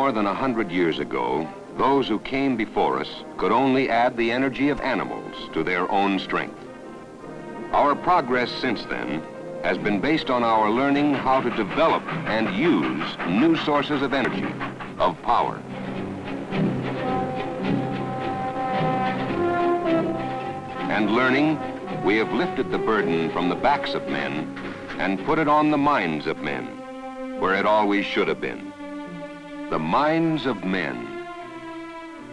more than 100 years ago, those who came before us could only add the energy of animals to their own strength. Our progress since then has been based on our learning how to develop and use new sources of energy, of power. And learning, we have lifted the burden from the backs of men and put it on the minds of men, where it always should have been. The minds of men.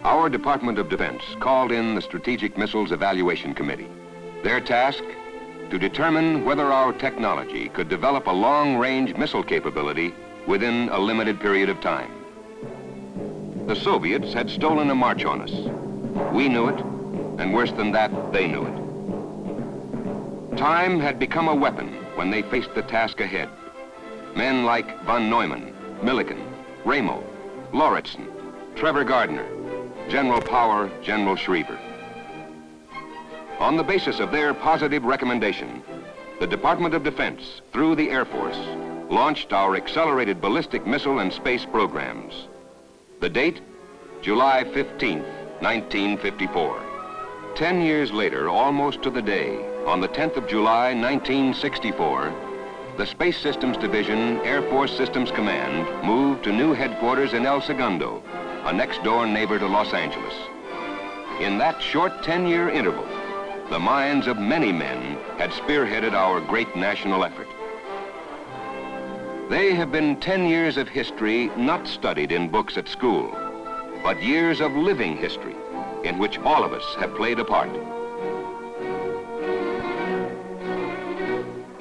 Our Department of Defense called in the Strategic Missiles Evaluation Committee. Their task, to determine whether our technology could develop a long-range missile capability within a limited period of time. The Soviets had stolen a march on us. We knew it, and worse than that, they knew it. Time had become a weapon when they faced the task ahead. Men like von Neumann, Millikan, Ramo, Lauritsen, Trevor Gardner, General Power, General Schriever. On the basis of their positive recommendation, the Department of Defense, through the Air Force, launched our accelerated ballistic missile and space programs. The date, July 15th, 1954. 10 years later, almost to the day, on the 10th of July, 1964, the Space Systems Division, Air Force Systems Command, moved to new headquarters in El Segundo, a next-door neighbor to Los Angeles. In that short 10-year interval, the minds of many men had spearheaded our great national effort. They have been 10 years of history not studied in books at school, but years of living history in which all of us have played a part.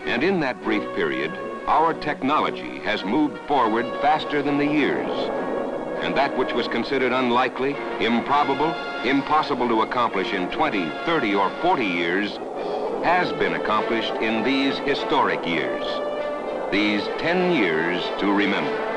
And in that brief period, our technology has moved forward faster than the years. And that which was considered unlikely, improbable, impossible to accomplish in 20, 30, or 40 years has been accomplished in these historic years. These 10 years to remember.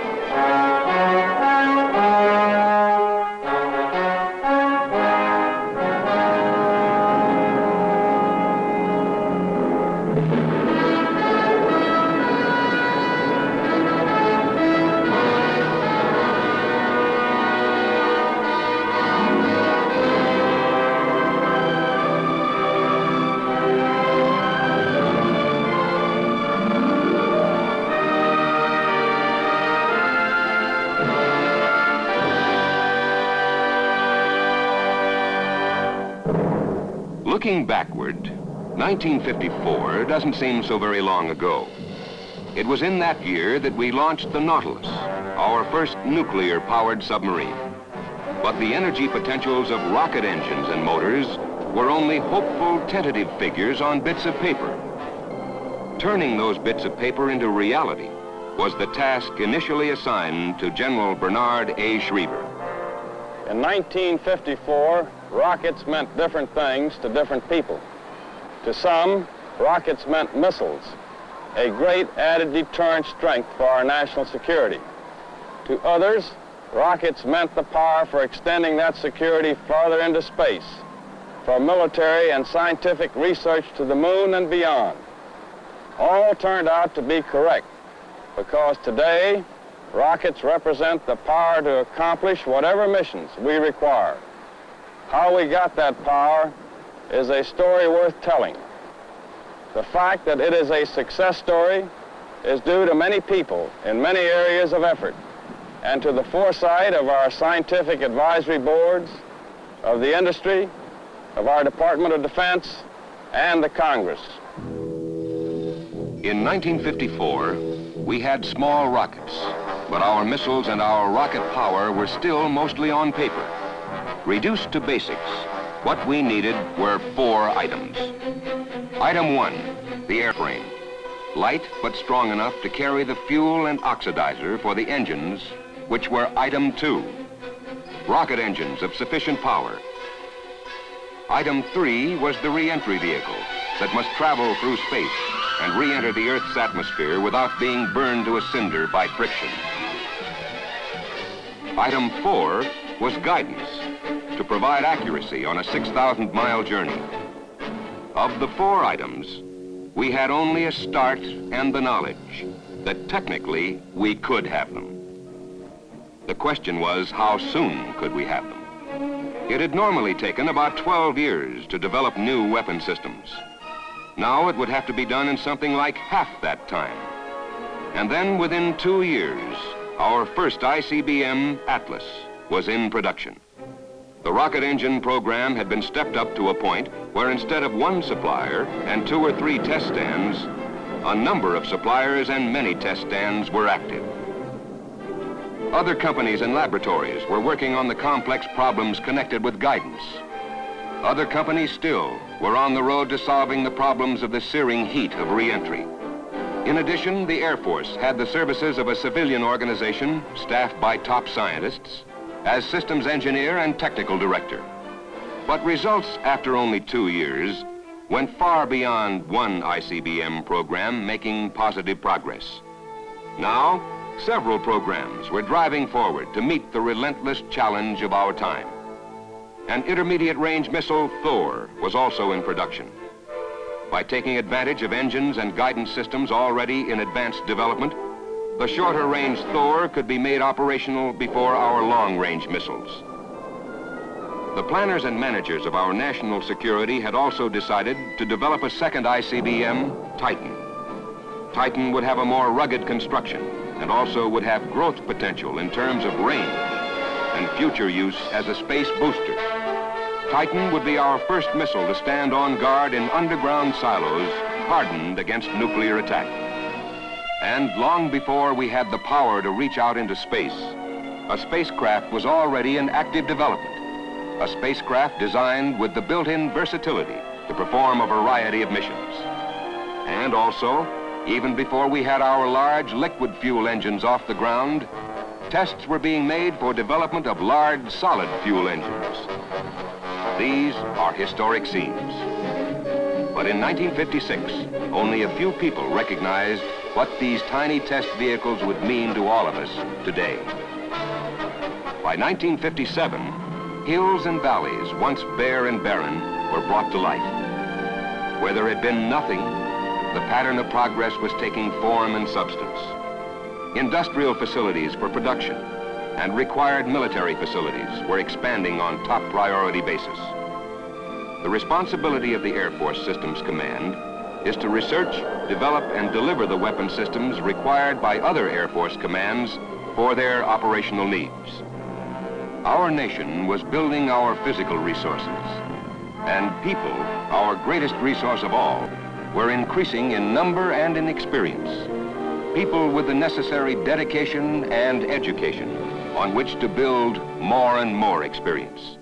Looking backward, 1954 doesn't seem so very long ago. It was in that year that we launched the Nautilus, our first nuclear-powered submarine. But the energy potentials of rocket engines and motors were only hopeful, tentative figures on bits of paper. Turning those bits of paper into reality was the task initially assigned to General Bernard A. Schriever. In 1954, rockets meant different things to different people. To some, rockets meant missiles, a great added deterrent strength for our national security. To others, rockets meant the power for extending that security farther into space, for military and scientific research to the moon and beyond. All turned out to be correct, because today, rockets represent the power to accomplish whatever missions we require. How we got that power is a story worth telling. The fact that it is a success story is due to many people in many areas of effort and to the foresight of our scientific advisory boards, of the industry, of our Department of Defense, and the Congress. In 1954, we had small rockets, but our missiles and our rocket power were still mostly on paper. Reduced to basics, what we needed were 4 items. Item 1, the airframe. Light but strong enough to carry the fuel and oxidizer for the engines, which were Item 2. Rocket engines of sufficient power. Item 3 was the re-entry vehicle that must travel through space and re-enter the Earth's atmosphere without being burned to a cinder by friction. Item 4 was guidance, to provide accuracy on a 6,000-mile journey. Of the 4 items, we had only a start and the knowledge that technically we could have them. The question was, how soon could we have them? It had normally taken about 12 years to develop new weapon systems. Now it would have to be done in something like half that time. And then within 2 years, our first ICBM Atlas was in production. The rocket engine program had been stepped up to a point where instead of one supplier and 2 or 3 test stands, a number of suppliers and many test stands were active. Other companies and laboratories were working on the complex problems connected with guidance. Other companies still were on the road to solving the problems of the searing heat of re-entry. In addition, the Air Force had the services of a civilian organization staffed by top scientists as systems engineer and technical director. But results after only 2 years went far beyond one ICBM program making positive progress. Now, several programs were driving forward to meet the relentless challenge of our time. An intermediate-range missile, Thor, was also in production. By taking advantage of engines and guidance systems already in advanced development, the shorter-range Thor could be made operational before our long-range missiles. The planners and managers of our national security had also decided to develop a second ICBM, Titan. Titan would have a more rugged construction and also would have growth potential in terms of range and future use as a space booster. Titan would be our first missile to stand on guard in underground silos hardened against nuclear attack. And long before we had the power to reach out into space, a spacecraft was already in active development. A spacecraft designed with the built-in versatility to perform a variety of missions. And also, even before we had our large liquid fuel engines off the ground, tests were being made for development of large solid fuel engines. These are historic scenes. But in 1956, only a few people recognized what these tiny test vehicles would mean to all of us today. By 1957, hills and valleys, once bare and barren, were brought to life. Where there had been nothing, the pattern of progress was taking form and substance. Industrial facilities for production and required military facilities were expanding on top priority basis. The responsibility of the Air Force Systems Command is to research, develop, and deliver the weapon systems required by other Air Force commands for their operational needs. Our nation was building our physical resources, and people, our greatest resource of all, were increasing in number and in experience. People with the necessary dedication and education on which to build more and more experience.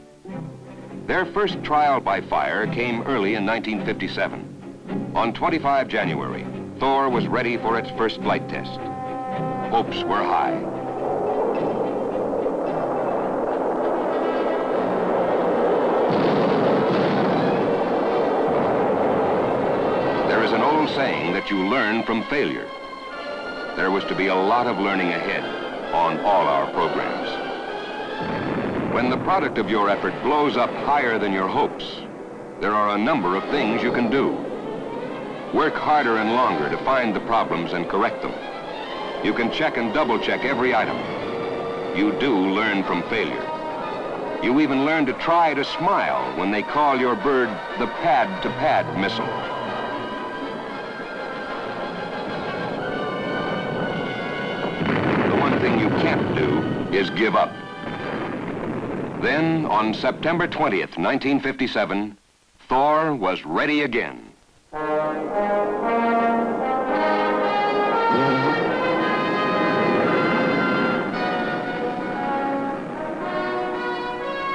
Their first trial by fire came early in 1957. On 25 January, Thor was ready for its first flight test. Hopes were high. There is an old saying that you learn from failure. There was to be a lot of learning ahead on all our programs. When the product of your effort blows up higher than your hopes, there are a number of things you can do. Work harder and longer to find the problems and correct them. You can check and double-check every item. You do learn from failure. You even learn to try to smile when they call your bird the pad-to-pad missile. The one thing you can't do is give up. Then, on September 20th, 1957, Thor was ready again.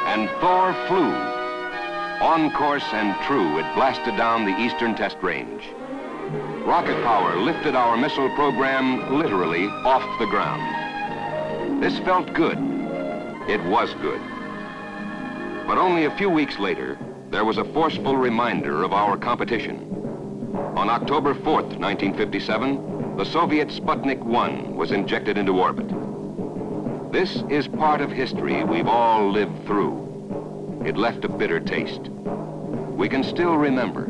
And Thor flew. On course and true, it blasted down the eastern test range. Rocket power lifted our missile program literally off the ground. This felt good. It was good. But only a few weeks later, there was a forceful reminder of our competition. On October 4th, 1957, the Soviet Sputnik 1 was injected into orbit. This is part of history we've all lived through. It left a bitter taste. We can still remember.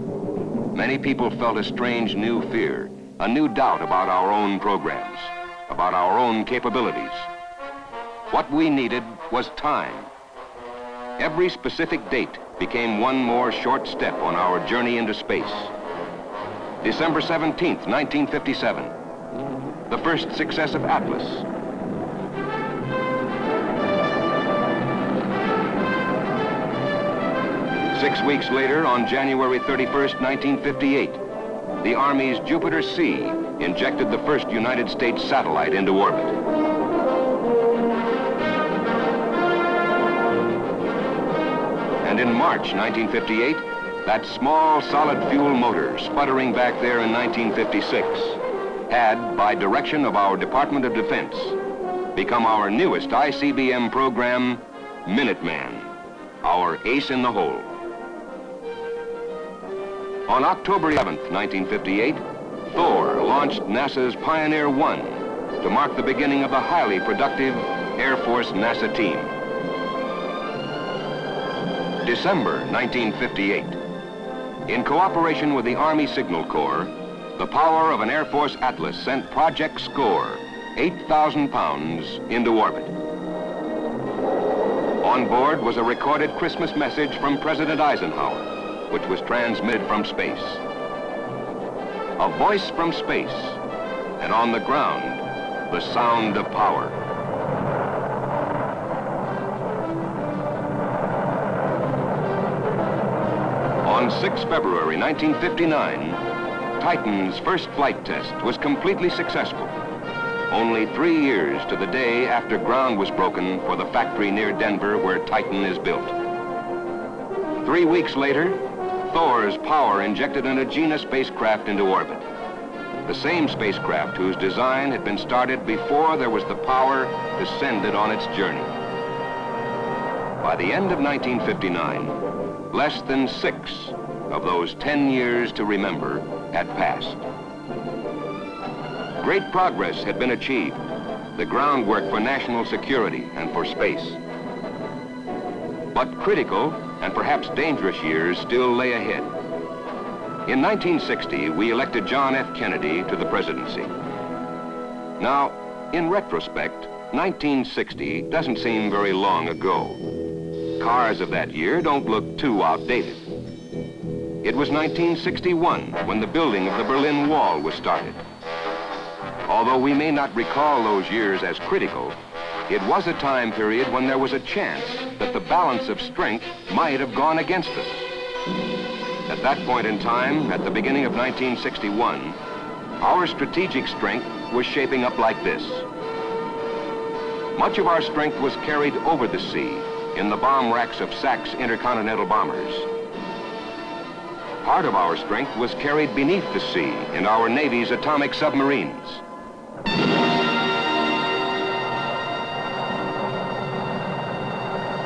Many people felt a strange new fear, a new doubt about our own programs, about our own capabilities. What we needed was time. Every specific date became one more short step on our journey into space. December 17th, 1957, the first success of Atlas. Six weeks later, on January 31st, 1958, the Army's Jupiter-C injected the first United States satellite into orbit. And in March 1958, that small solid fuel motor sputtering back there in 1956 had, by direction of our Department of Defense, become our newest ICBM program, Minuteman, our ace in the hole. On October 11th, 1958, Thor launched NASA's Pioneer 1 to mark the beginning of the highly productive Air Force NASA team. December 1958. In cooperation with the Army Signal Corps, the power of an Air Force Atlas sent Project Score, 8,000 pounds, into orbit. On board was a recorded Christmas message from President Eisenhower, which was transmitted from space. A voice from space, and on the ground, the sound of power. On 6 February 1959, Titan's first flight test was completely successful. Only 3 years to the day after ground was broken for the factory near Denver where Titan is built. 3 weeks later, Thor's power injected an Agena spacecraft into orbit. The same spacecraft whose design had been started before there was the power to send it on its journey. By the end of 1959, less than 6 of those 10 years to remember had passed. Great progress had been achieved, the groundwork for national security and for space. But critical and perhaps dangerous years still lay ahead. In 1960, we elected John F. Kennedy to the presidency. Now, in retrospect, 1960 doesn't seem very long ago. Cars of that year don't look too outdated. It was 1961 when the building of the Berlin Wall was started. Although we may not recall those years as critical, it was a time period when there was a chance that the balance of strength might have gone against us. At that point in time, at the beginning of 1961, our strategic strength was shaping up like this. Much of our strength was carried over the sea in the bomb racks of SAC's intercontinental bombers. Part of our strength was carried beneath the sea in our Navy's atomic submarines.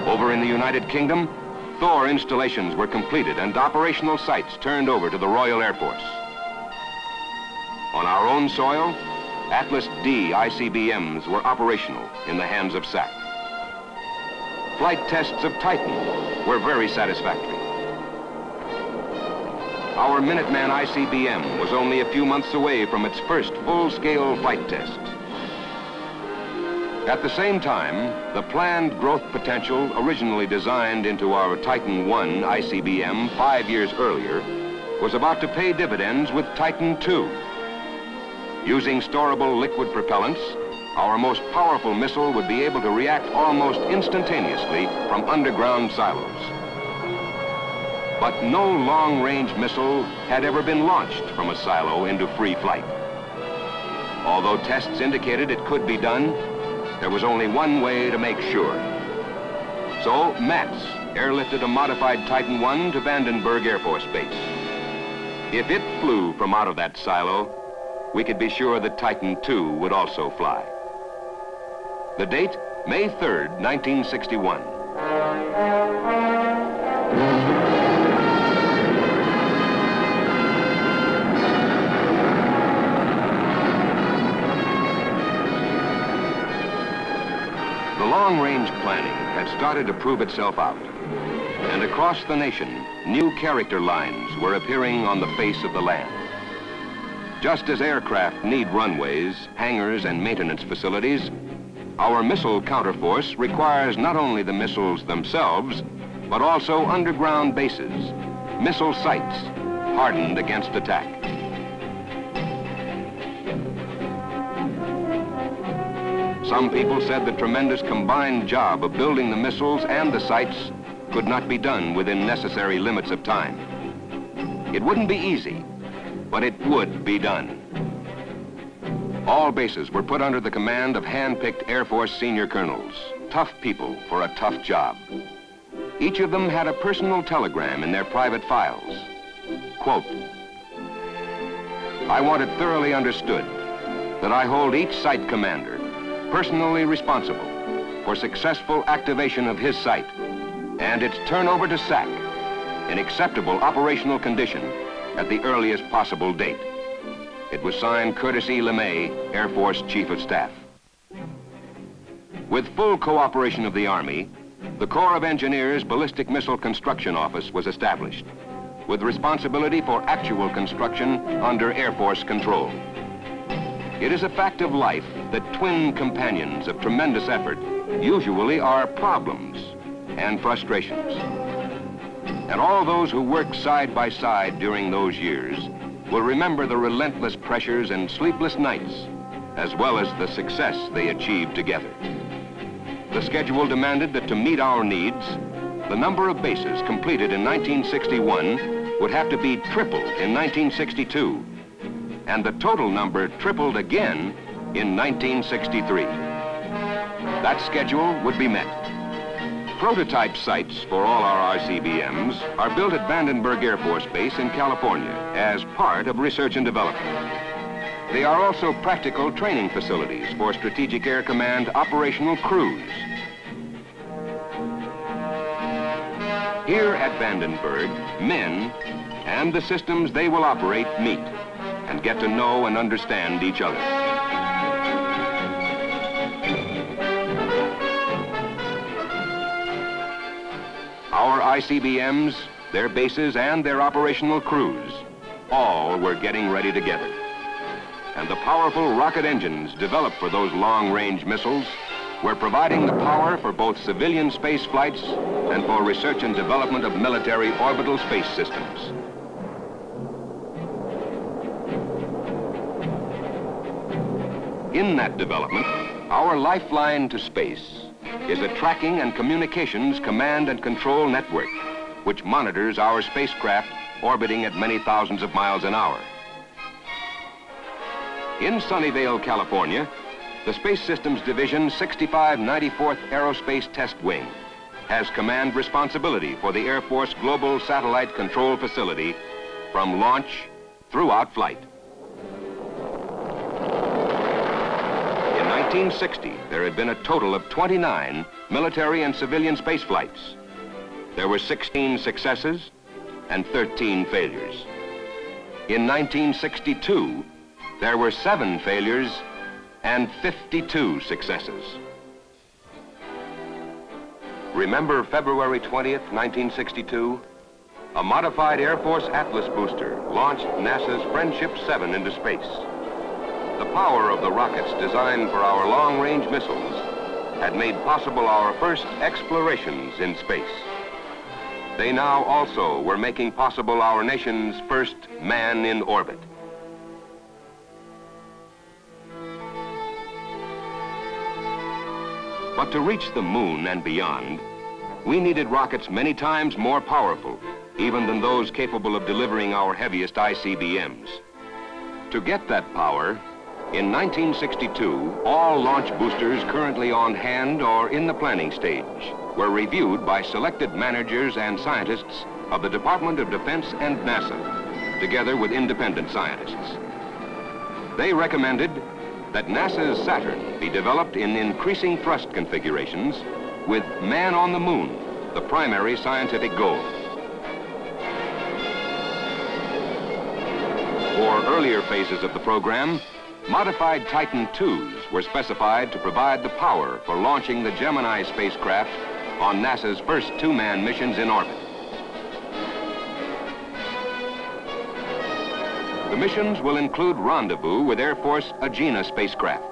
Over in the United Kingdom, Thor installations were completed and operational sites turned over to the Royal Air Force. On our own soil, Atlas D ICBMs were operational in the hands of SAC. Flight tests of Titan were very satisfactory. Our Minuteman ICBM was only a few months away from its first full-scale flight test. At the same time, the planned growth potential originally designed into our Titan I ICBM 5 years earlier was about to pay dividends with Titan II. Using storable liquid propellants, our most powerful missile would be able to react almost instantaneously from underground silos. But no long-range missile had ever been launched from a silo into free flight. Although tests indicated it could be done, there was only one way to make sure. So MATS airlifted a modified Titan I to Vandenberg Air Force Base. If it flew from out of that silo, we could be sure that Titan II would also fly. The date, May 3rd, 1961. The long-range planning had started to prove itself out, and across the nation, new character lines were appearing on the face of the land. Just as aircraft need runways, hangars, and maintenance facilities, Our missile counterforce requires not only the missiles themselves, but also underground bases, missile sites, hardened against attack. Some people said the tremendous combined job of building the missiles and the sites could not be done within necessary limits of time. It wouldn't be easy, but it would be done. All bases were put under the command of hand-picked Air Force senior colonels, tough people for a tough job. Each of them had a personal telegram in their private files. Quote, "I want it thoroughly understood that I hold each site commander personally responsible for successful activation of his site and its turnover to SAC in acceptable operational condition at the earliest possible date." It was signed Curtis E. LeMay, Air Force Chief of Staff. With full cooperation of the Army, the Corps of Engineers Ballistic Missile Construction Office was established, with responsibility for actual construction under Air Force control. It is a fact of life that twin companions of tremendous effort usually are problems and frustrations. And all those who worked side by side during those years will remember the relentless pressures and sleepless nights, as well as the success they achieved together. The schedule demanded that to meet our needs, the number of bases completed in 1961 would have to be tripled in 1962, and the total number tripled again in 1963. That schedule would be met. Prototype sites for all our ICBMs are built at Vandenberg Air Force Base in California as part of research and development. They are also practical training facilities for Strategic Air Command operational crews. Here at Vandenberg, men and the systems they will operate meet and get to know and understand each other. Our ICBMs, their bases, and their operational crews, all were getting ready together. And the powerful rocket engines developed for those long-range missiles were providing the power for both civilian space flights and for research and development of military orbital space systems. In that development, our lifeline to space is a tracking and communications command and control network which monitors our spacecraft orbiting at many thousands of miles an hour. In Sunnyvale, California, the Space Systems Division 6594th Aerospace Test Wing has command responsibility for the Air Force Global Satellite Control Facility from launch throughout flight. In 1960, there had been a total of 29 military and civilian space flights. There were 16 successes and 13 failures. In 1962, there were 7 failures and 52 successes. Remember February 20th, 1962? A modified Air Force Atlas booster launched NASA's Friendship 7 into space. The power of the rockets designed for our long-range missiles had made possible our first explorations in space. They now also were making possible our nation's first man in orbit. But to reach the moon and beyond, we needed rockets many times more powerful, even than those capable of delivering our heaviest ICBMs. To get that power, in 1962, all launch boosters currently on hand or in the planning stage were reviewed by selected managers and scientists of the Department of Defense and NASA, together with independent scientists. They recommended that NASA's Saturn be developed in increasing thrust configurations with man on the moon, the primary scientific goal. For earlier phases of the program, modified Titan IIs were specified to provide the power for launching the Gemini spacecraft on NASA's first 2-man missions in orbit. The missions will include rendezvous with Air Force Agena spacecraft.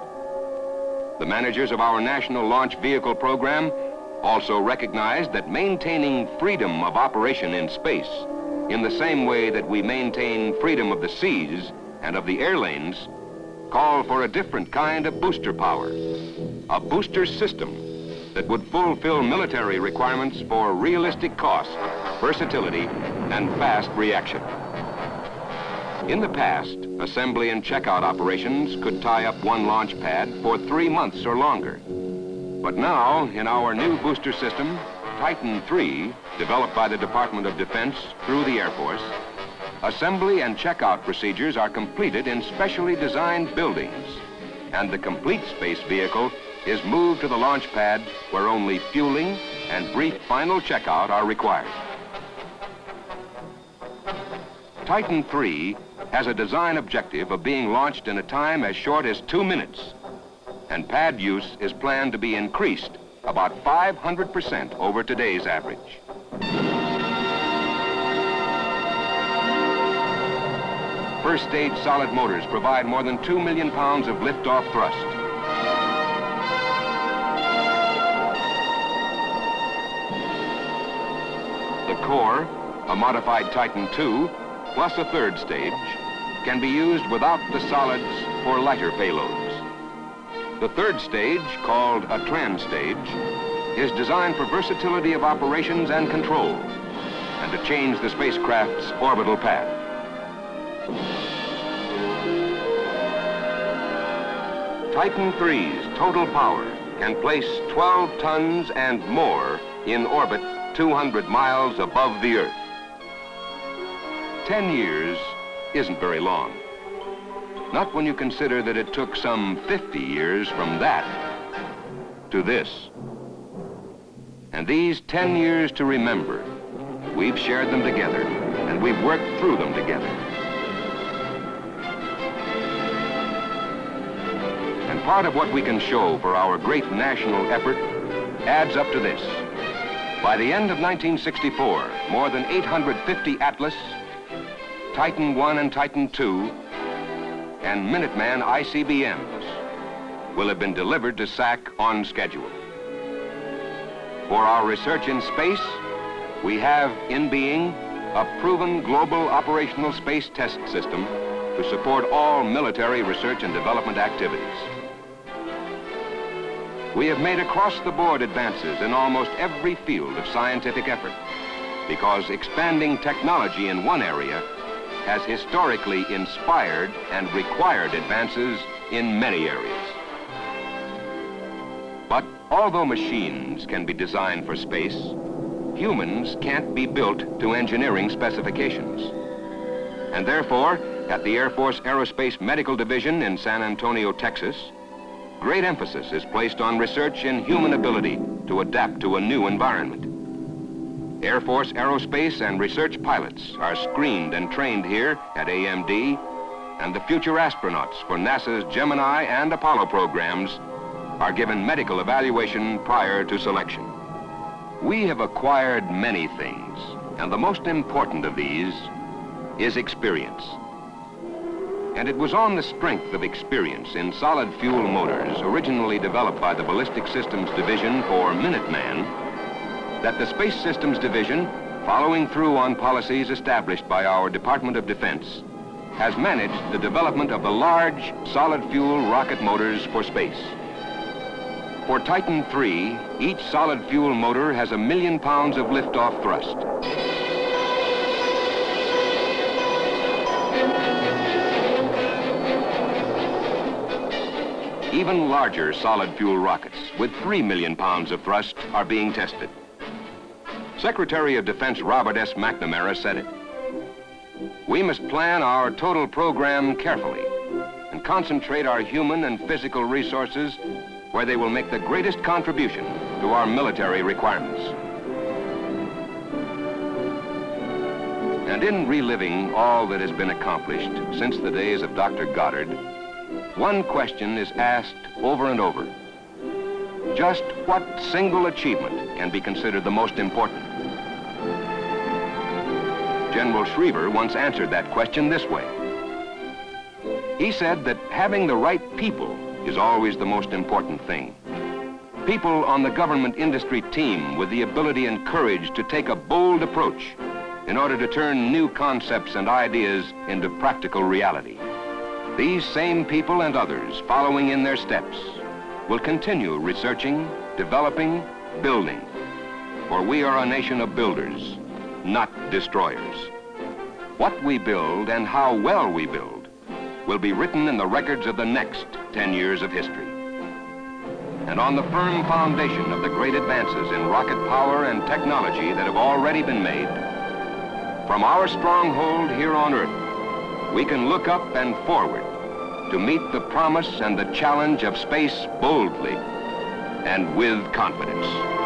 the managers of our National Launch Vehicle Program also recognized that maintaining freedom of operation in space, in the same way that we maintain freedom of the seas and of the air lanes, call for a different kind of booster power, a booster system that would fulfill military requirements for realistic cost, versatility, and fast reaction. In the past, assembly and checkout operations could tie up one launch pad for 3 months or longer. But now, in our new booster system, Titan III, developed by the Department of Defense through the Air Force, assembly and checkout procedures are completed in specially designed buildings, and the complete space vehicle is moved to the launch pad where only fueling and brief final checkout are required. Titan III has a design objective of being launched in a time as short as 2 minutes, and pad use is planned to be increased about 500% over today's average. First stage solid motors provide more than 2 million pounds of liftoff thrust. The core, a modified Titan II, plus a third stage, can be used without the solids for lighter payloads. The third stage, called a trans stage, is designed for versatility of operations and control, and to change the spacecraft's orbital path. Titan III's total power can place 12 tons and more in orbit 200 miles above the Earth. 10 years isn't very long. Not when you consider that it took some 50 years from that to this. And these 10 years to remember, we've shared them together, and we've worked through them together. And part of what we can show for our great national effort adds up to this. By the end of 1964, more than 850 Atlas, Titan I and Titan II, and Minuteman ICBMs will have been delivered to SAC on schedule. For our research in space, we have in being a proven global operational space test system to support all military research and development activities. We have made across-the-board advances in almost every field of scientific effort because expanding technology in one area has historically inspired and required advances in many areas. But although machines can be designed for space, humans can't be built to engineering specifications. And therefore, at the Air Force Aerospace Medical Division in San Antonio, Texas, great emphasis is placed on research in human ability to adapt to a new environment. Air Force aerospace and research pilots are screened and trained here at AMD, and the future astronauts for NASA's Gemini and Apollo programs are given medical evaluation prior to selection. We have acquired many things, and the most important of these is experience. And it was on the strength of experience in solid fuel motors originally developed by the Ballistic Systems Division for Minuteman that the Space Systems Division, following through on policies established by our Department of Defense, has managed the development of the large solid fuel rocket motors for space. For Titan III, each solid fuel motor has 1 million pounds of liftoff thrust. Even larger solid fuel rockets with 3 million pounds of thrust are being tested. Secretary of Defense Robert S. McNamara said it. We must plan our total program carefully and concentrate our human and physical resources where they will make the greatest contribution to our military requirements. And in reliving all that has been accomplished since the days of Dr. Goddard, one question is asked over and over. Just what single achievement can be considered the most important? General Schriever once answered that question this way. He said that having the right people is always the most important thing. People on the government industry team with the ability and courage to take a bold approach in order to turn new concepts and ideas into practical reality. These same people and others following in their steps will continue researching, developing, building. For we are a nation of builders, not destroyers. What we build and how well we build will be written in the records of the next 10 years of history. And on the firm foundation of the great advances in rocket power and technology that have already been made, from our stronghold here on Earth, we can look up and forward to meet the promise and the challenge of space boldly and with confidence.